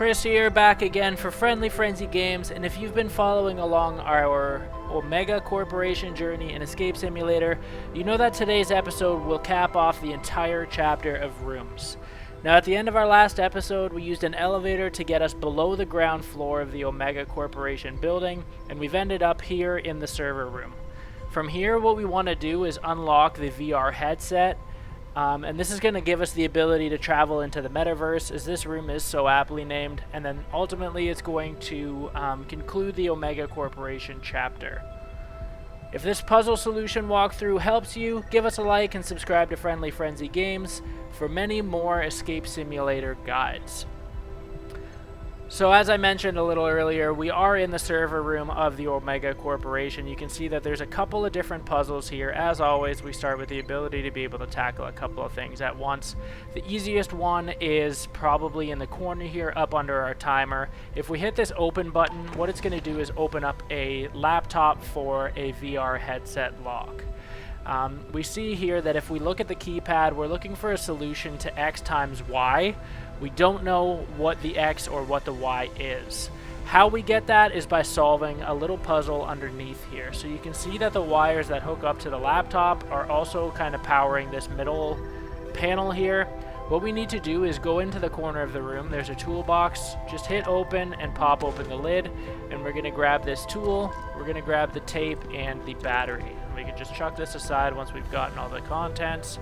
Chris here, back again for Friendly Frenzy Games, and if you've been following along our Omega Corporation journey in Escape Simulator, you know that today's episode will cap off the entire chapter of rooms. Now, at the end of our last episode, we used an elevator to get us below the ground floor of the Omega Corporation building, and we've ended up here in the server room. From here, what we want to do is unlock the VR headset, and this is going to give us the ability to travel into the metaverse, as this room is so aptly named, and then ultimately it's going to conclude the Omega Corporation chapter. If this puzzle solution walkthrough helps you, give us a like and subscribe to Friendly Frenzy Games for many more Escape Simulator guides. So as I mentioned a little earlier, we are in the server room of the Omega Corporation. You can see that there's a couple of different puzzles here. As always, we start with the ability to be able to tackle a couple of things at once. The easiest one is probably in the corner here up under our timer. If we hit this open button, what it's going to do is open up a laptop for a VR headset lock. We see here that if we look at the keypad, we're looking for a solution to x times y. We don't know what the x or what the y is. How we get that is by solving a little puzzle underneath here. So you can see that the wires that hook up to the laptop are also kind of powering this middle panel here. What we need to do is go into the corner of the room. There's a toolbox. Just hit open and pop open the lid, and we're going to grab this tool. We're going to grab the tape and the battery. We can just chuck this aside once we've gotten all the contents.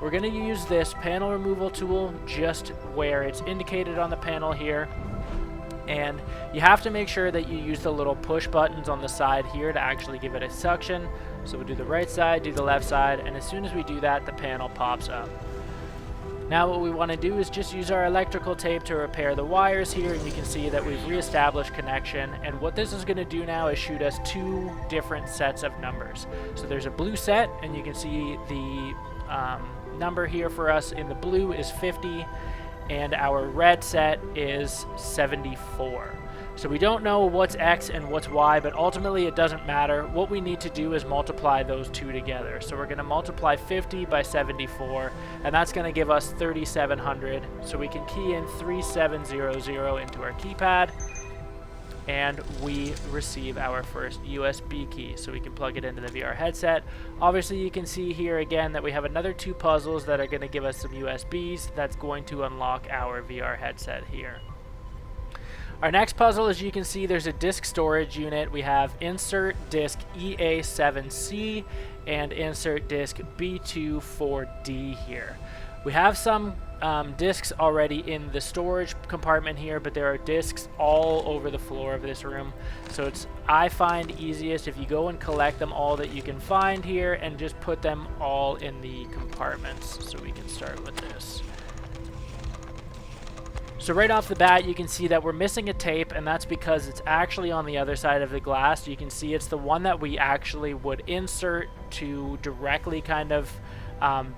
We're going to use this panel removal tool just where it's indicated on the panel here. And you have to make sure that you use the little push buttons on the side here to actually give it a suction. So we'll do the right side, do the left side, and as soon as we do that, the panel pops up. Now what we want to do is just use our electrical tape to repair the wires here, and you can see that we've reestablished connection. And what this is going to do now is shoot us two different sets of numbers. So there's a blue set, and you can see the number here for us in the blue is 50, and our red set is 74. So we don't know what's x and what's y, but ultimately it doesn't matter. What we need to do is multiply those two together. So we're going to multiply 50 by 74, and that's going to give us 3700. So we can key in 3700 into our keypad, and we receive our first USB key, so we can plug it into the VR headset. Obviously, you can see here again that we have another two puzzles that are going to give us some USBs. That's going to unlock our VR headset here. Our next puzzle, as you can see, there's a disk storage unit. We have insert disk EA7C and insert disk B24D here. We have some disks already in the storage compartment here, but there are disks all over the floor of this room. So I find easiest if you go and collect them all that you can find here and just put them all in the compartments. So we can start with this. So right off the bat, you can see that we're missing a tape, and that's because it's actually on the other side of the glass. You can see it's the one that we actually would insert to directly kind of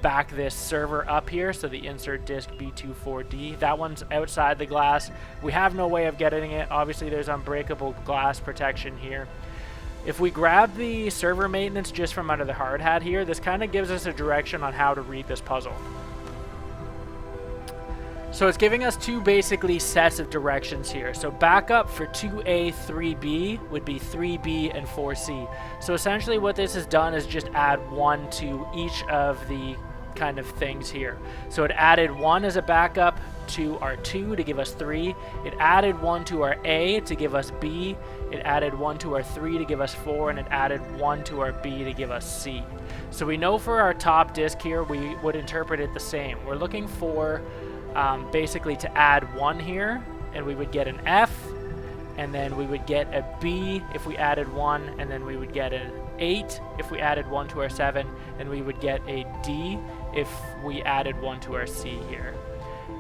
back this server up here. So the insert disk B24D, that one's outside the glass. We have no way of getting it. Obviously, there's unbreakable glass protection here. If we grab the server maintenance just from under the hard hat here, this kind of gives us a direction on how to read this puzzle. So it's giving us two basically sets of directions here. So backup for 2A, 3B would be 3B and 4C. So essentially what this has done is just add 1 to each of the kind of things here. So it added 1 as a backup to our 2 to give us 3. It added 1 to our A to give us B. It added 1 to our 3 to give us 4, and it added 1 to our B to give us C. So we know for our top disk here, we would interpret it the same. We're looking for basically to add 1 here, and we would get an F, and then we would get a B if we added 1, and then we would get an 8 if we added 1 to our 7, and we would get a D if we added 1 to our C here.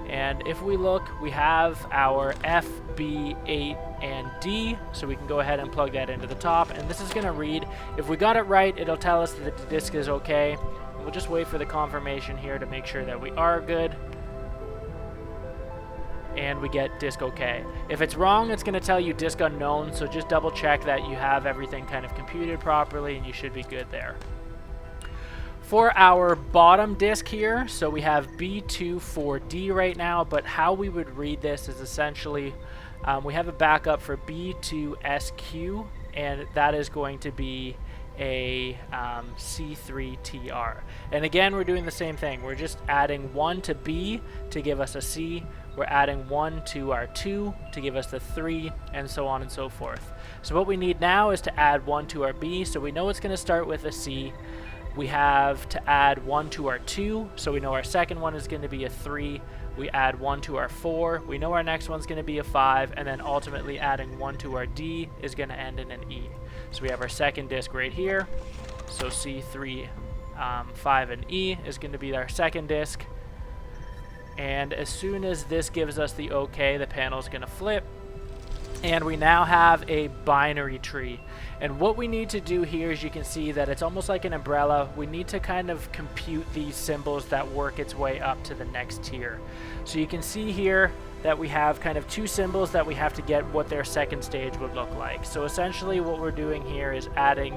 And if we look, we have our F, B, 8, and D, so we can go ahead and plug that into the top, and this is going to read. If we got it right, it'll tell us that the disk is okay. We'll just wait for the confirmation here to make sure that we are good. And we get disk OK. If it's wrong, it's going to tell you disk unknown, so just double check that you have everything kind of computed properly, and you should be good there. For our bottom disk here, so we have B2 for D right now, but how we would read this is essentially we have a backup for B2SQ, and that is going to be a C3TR. And again, we're doing the same thing. We're just adding 1 to B to give us a C. We're adding 1 to our 2 to give us the 3, and so on and so forth. So what we need now is to add 1 to our B, so we know it's going to start with a C. We have to add 1 to our 2, so we know our second one is going to be a 3. We add 1 to our 4, we know our next one's going to be a 5, and then ultimately adding 1 to our D is going to end in an E. So we have our second disk right here, so C3, 5, and E is going to be our second disk. And as soon as this gives us the OK, the panel is going to flip. And we now have a binary tree. And what we need to do here is you can see that it's almost like an umbrella. We need to kind of compute these symbols that work its way up to the next tier. So you can see here that we have kind of 2 symbols that we have to get what their second stage would look like. So essentially what we're doing here is adding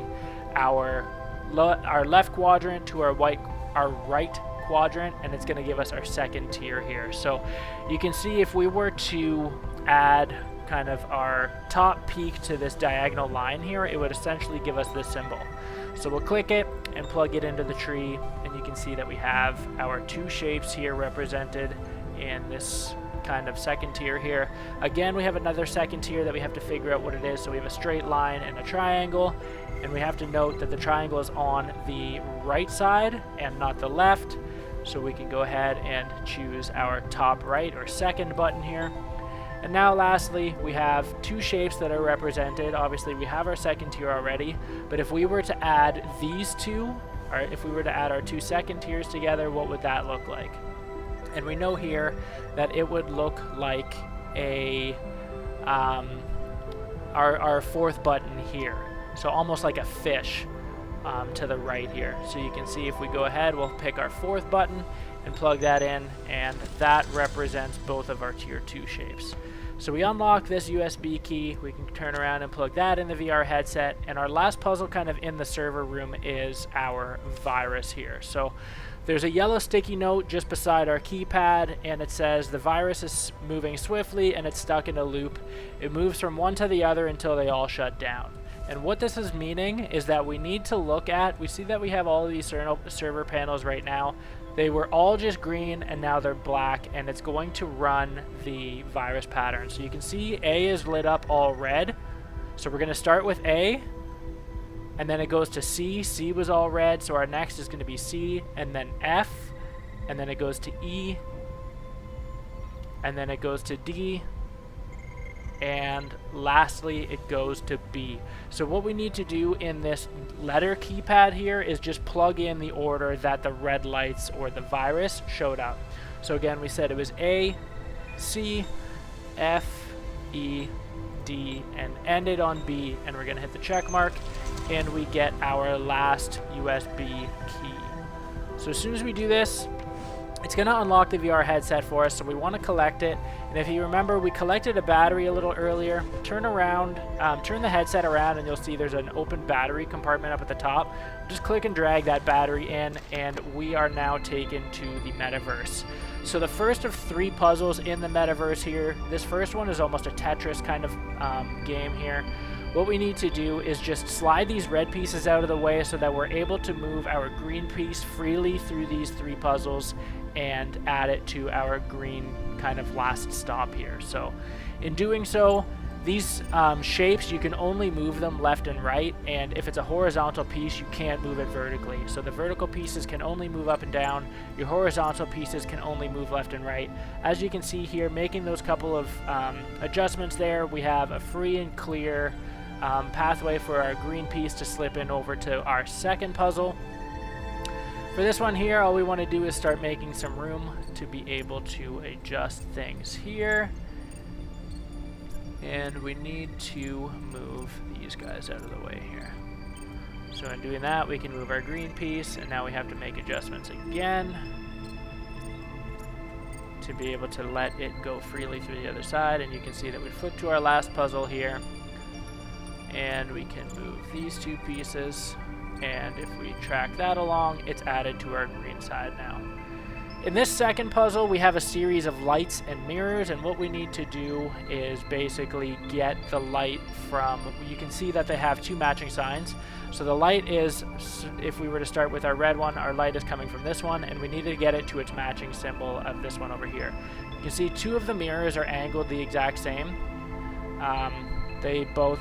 our left quadrant to our right quadrant, and it's going to give us our second tier here. So you can see if we were to add kind of our top peak to this diagonal line here, it would essentially give us this symbol. So we'll click it and plug it into the tree, and you can see that we have our 2 shapes here represented in this kind of second tier here. Again, we have another second tier that we have to figure out what it is. So we have a straight line and a triangle, and we have to note that the triangle is on the right side and not the left. So we can go ahead and choose our top right or second button here. And now lastly, we have 2 shapes that are represented. Obviously we have our second tier already, but if we were to add these 2, or if we were to add our 2 second tiers together, what would that look like? And we know here that it would look like a our 4th button here. So almost like a fish to the right here. So you can see if we go ahead, we'll pick our 4th button and plug that in, and that represents both of our tier 2 shapes. So we unlock this USB key, we can turn around and plug that in the VR headset, and our last puzzle kind of in the server room is our virus here. So there's a yellow sticky note just beside our keypad, and it says the virus is moving swiftly and it's stuck in a loop. It moves from one to the other until they all shut down. And what this is meaning is that we need to look at, we see that we have all of these server panels right now. They were all just green and now they're black, and it's going to run the virus pattern. So you can see A is lit up all red. So we're going to start with A, and then it goes to C. C was all red, so our next is going to be C, and then F, and then it goes to E, and then it goes to D, and lastly it goes to B. So what we need to do in this letter keypad here is just plug in the order that the red lights or the virus showed up. So again, we said it was A, C, F, E, D, and ended on B, and we're going to hit the check mark, and we get our last USB key. So as soon as we do this, it's going to unlock the VR headset for us, so we want to collect it. And if you remember, we collected a battery a little earlier. Turn the headset around, and you'll see there's an open battery compartment up at the top. Just click and drag that battery in, and we are now taken to the metaverse. So the first of 3 puzzles in the metaverse here, this first one is almost a Tetris kind of game here. What we need to do is just slide these red pieces out of the way so that we're able to move our green piece freely through these 3 puzzles and add it to our green kind of last stop here. So in doing so, these shapes, you can only move them left and right, and if it's a horizontal piece, you can't move it vertically. So the vertical pieces can only move up and down, your horizontal pieces can only move left and right. As you can see here, making those couple of adjustments there, we have a free and clear pathway for our green piece to slip in over to our second puzzle. For this one here, all we want to do is start making some room to be able to adjust things here. And we need to move these guys out of the way here. So in doing that, we can move our green piece, and now we have to make adjustments again to be able to let it go freely through the other side. And you can see that we flip to our last puzzle here, and we can move these 2 pieces And if we track that along, it's added to our green side now. In this second puzzle, we have a series of lights and mirrors, and what we need to do is basically get the light from, you can see that they have two matching signs. So the light is, if we were to start with our red one, our light is coming from this one, and we need to get it to its matching symbol of this one over here. You can see two of the mirrors are angled the exact same.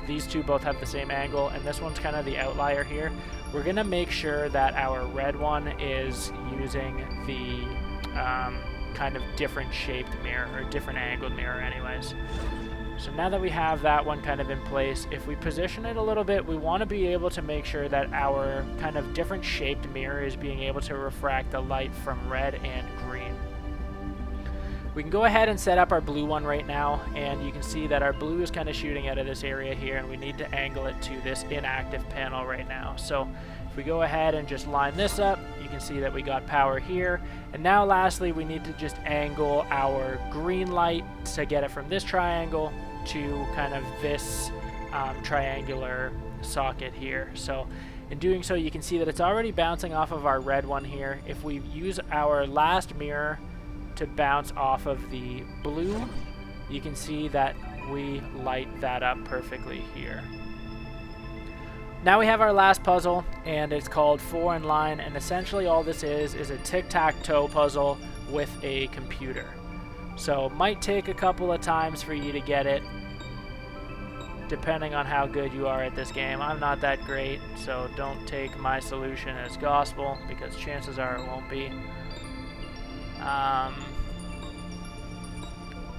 These two both have the same angle, and this one's kind of the outlier here. We're gonna make sure that our red one is using the kind of different shaped mirror, or different angled mirror anyways. So now that we have that one kind of in place, if we position it a little bit, we want to be able to make sure that our kind of different shaped mirror is being able to refract the light from red and green. We can go ahead and set up our blue one right now, and you can see that our blue is kind of shooting out of this area here, and we need to angle it to this inactive panel right now. So if we go ahead and just line this up, you can see that we got power here. And now lastly, we need to just angle our green light to get it from this triangle to kind of this triangular socket here. So in doing so, you can see that it's already bouncing off of our red one here. If we use our last mirror to bounce off of the blue, you can see that we light that up perfectly here. Now we have our last puzzle, and it's called 4 in Line, and essentially all this is a tic-tac-toe puzzle with a computer. So it might take a couple of times for you to get it, depending on how good you are at this game. I'm not that great, so don't take my solution as gospel, because chances are it won't be.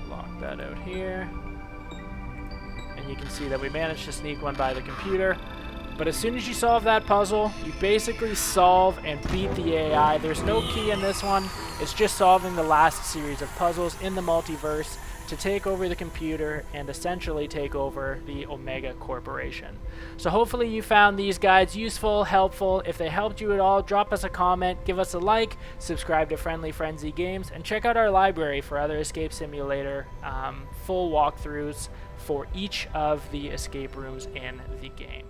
Lock that out here. And you can see that we managed to sneak one by the computer. But as soon as you solve that puzzle, you basically solve and beat the AI. There's no key in this one. It's just solving the last series of puzzles in the multiverse to take over the computer and essentially take over the Omega Corporation. So hopefully you found these guides useful, helpful. If they helped you at all, drop us a comment, give us a like, subscribe to Friendly Frenzy Games, and check out our library for other Escape Simulator full walkthroughs for each of the escape rooms in the game.